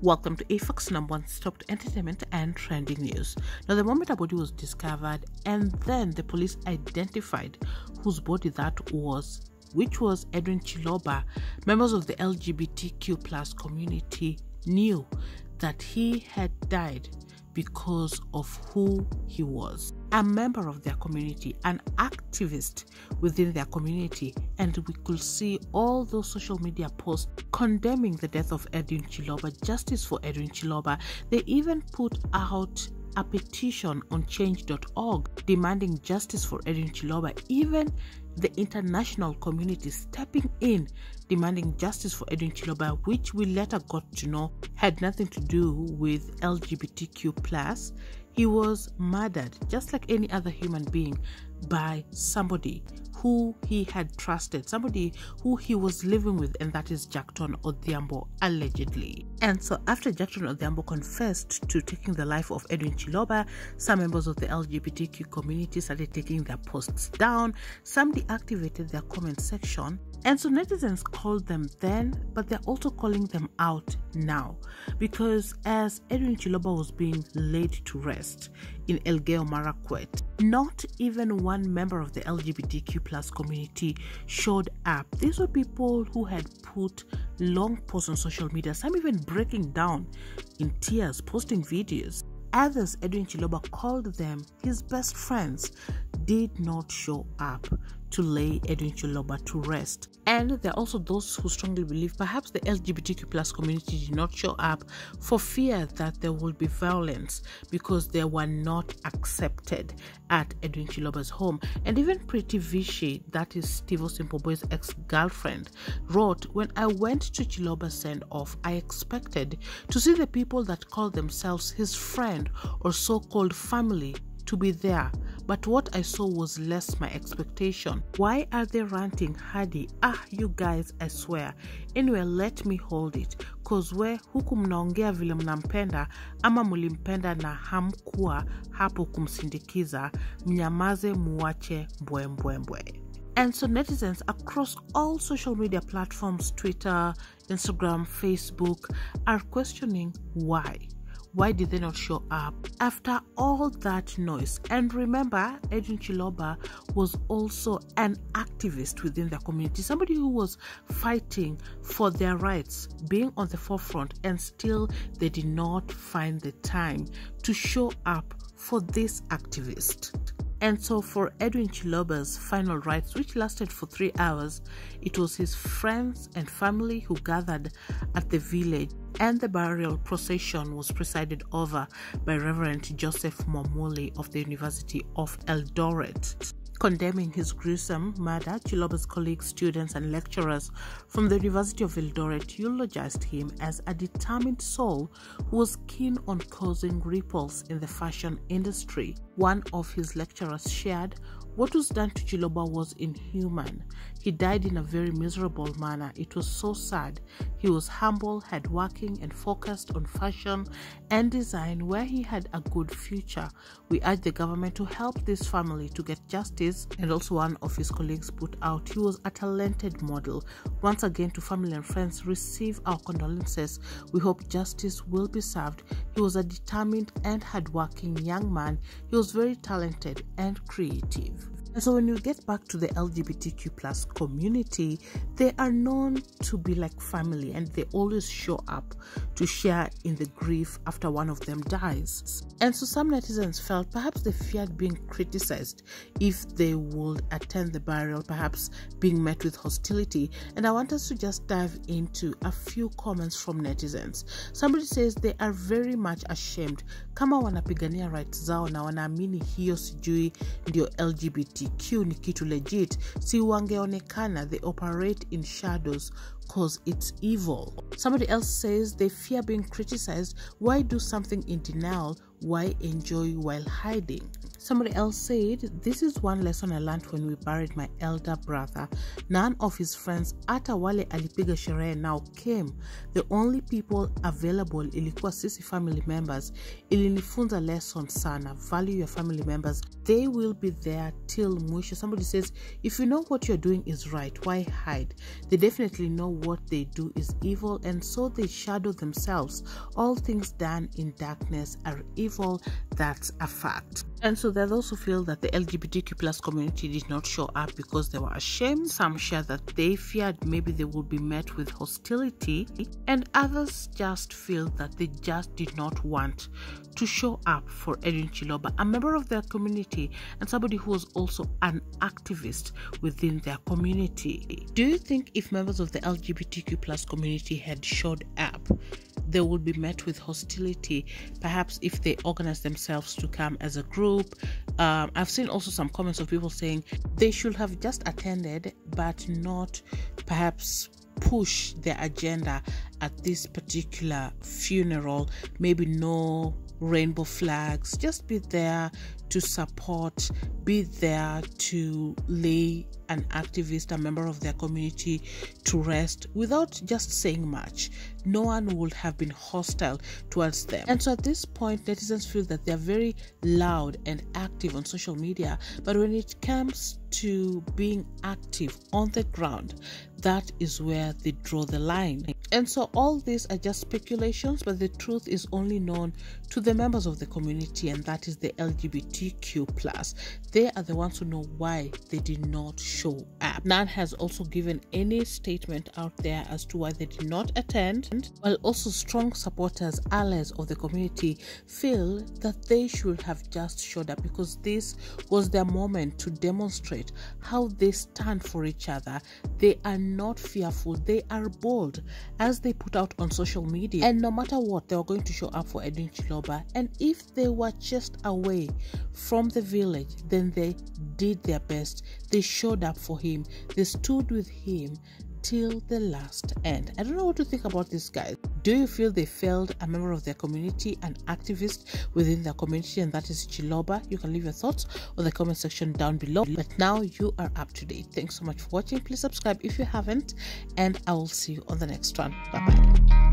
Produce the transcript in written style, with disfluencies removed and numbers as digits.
Welcome to AFAX #1 Stop Entertainment and Trending News. Now, the moment a body was discovered and then the police identified whose body that was, which was Edwin Chiloba, members of the LGBTQ plus community knew that he had died because of who he was. A member of their community, an activist within their community, and we could see all those social media posts condemning the death of Edwin Chiloba, justice for Edwin Chiloba. They even put out a petition on change.org demanding justice for Edwin Chiloba. Even the international community stepping in demanding justice for Edwin Chiloba, which we later got to know had nothing to do with LGBTQ+. He was murdered just like any other human being by somebody who he had trusted, somebody who he was living with, and that is Jackton Odhiambo, allegedly. And so after Jackton Odhiambo confessed to taking the life of Edwin Chiloba, some members of the LGBTQ community started taking their posts down. Some deactivated their comment section. And so netizens called them then, but they're also calling them out now. Because as Edwin Chiloba was being laid to rest in Elgeyo Marakwet, not even one member of the LGBTQ plus community showed up. These were people who had put long posts on social media, some even breaking down in tears, posting videos. Others, Edwin Chiloba called them his best friends, did not show up to lay Edwin Chiloba to rest. And there are also those who strongly believe perhaps the LGBTQ plus community did not show up for fear that there will be violence because they were not accepted at Edwin Chiloba's home. And even Pretty Vichy, that is Steve Osimpoboy's ex-girlfriend, wrote, "When I went to Chiloba's send-off, I expected to see the people that call themselves his friend or so-called family to be there, but what I saw was less my expectation. Why are they ranting hadi? You guys, I swear. Anyway, let me hold it, cause we huku mnaongea vile mnampenda ama mulimpenda na hamkuwa hapo kumsindikiza, mnyamaze muache mbwe." And so netizens across all social media platforms, Twitter, Instagram, Facebook, are questioning why. Why did they not show up after all that noise? And remember, Edwin Chiloba was also an activist within the community, somebody who was fighting for their rights, being on the forefront, and still they did not find the time to show up for this activist. And so for Edwin Chiloba's final rites, which lasted for 3 hours, it was his friends and family who gathered at the village, and the burial procession was presided over by Reverend Joseph Mwamuli of the University of Eldoret. Condemning his gruesome murder, Chiloba's colleagues, students, and lecturers from the University of Eldoret eulogized him as a determined soul who was keen on causing ripples in the fashion industry. One of his lecturers shared, "What was done to Chiloba was inhuman. He died in a very miserable manner. It was so sad. He was humble, hardworking, and focused on fashion and design where he had a good future. We urge the government to help this family to get justice." And also one of his colleagues put out, "He was a talented model. Once again, to family and friends, receive our condolences. We hope justice will be served. He was a determined and hardworking young man. He was very talented and creative." And so when you get back to the LGBTQ plus community, they are known to be like family, and they always show up to share in the grief after one of them dies. And so some netizens felt perhaps they feared being criticized if they would attend the burial, perhaps being met with hostility. And I want us to just dive into a few comments from netizens. Somebody says they are very much ashamed kama wanapigania rights zao na wanaamini hiyo sijui ndio LGBTQ ni kitu legit, si wangeonekana, they operate in shadows cause it's evil. Somebody else says they fear being criticized. Why do something in denial? Why enjoy while hiding? Somebody else said, "This is one lesson I learned when we buried my elder brother. None of his friends hata wale alipiga sherehe now came. The only people available ilikuwa sisi family members. Ilinifunza lesson sana. Value your family members. They will be there till mwisho." Somebody says, "If you know what you're doing is right, why hide? They definitely know what they do is evil, and so they shadow themselves. All things done in darkness are evil. That's a fact." And so they also feel that the LGBTQ plus community did not show up because they were ashamed. Some share that they feared maybe they would be met with hostility, and others just feel that they just did not want to show up for Edwin Chiloba, a member of their community and somebody who was also an activist within their community. Do you think if members of the LGBTQ plus community had showed up, they would be met with hostility, perhaps if they organize themselves to come as a group? I've seen also some comments of people saying they should have just attended but not perhaps push their agenda at this particular funeral. Maybe no rainbow flags, just be there to support, be there to lay an activist, a member of their community to rest without just saying much. No one would have been hostile towards them. And so at this point, netizens feel that they're very loud and active on social media, but when it comes to being active on the ground, that is where they draw the line. And so all these are just speculations, but the truth is only known to the members of the community, and that is the LGBTQ plus. They are the ones who know why they did not show up. None has also given any statement out there as to why they did not attend, while also strong supporters, allies of the community feel that they should have just showed up because this was their moment to demonstrate how they stand for each other. They are not fearful, they are bold, as they put out on social media. And no matter what, they were going to show up for Edwin Chiloba. And if they were just away from the village, then they did their best. They showed up for him. They stood with him till the last end. I don't know what to think about this, guys. Do you feel they failed a member of their community, an activist within their community, and that is Chiloba? You can leave your thoughts on the comment section down below. But now you are up to date. Thanks so much for watching. Please subscribe if you haven't, and I will see you on the next one. Bye bye.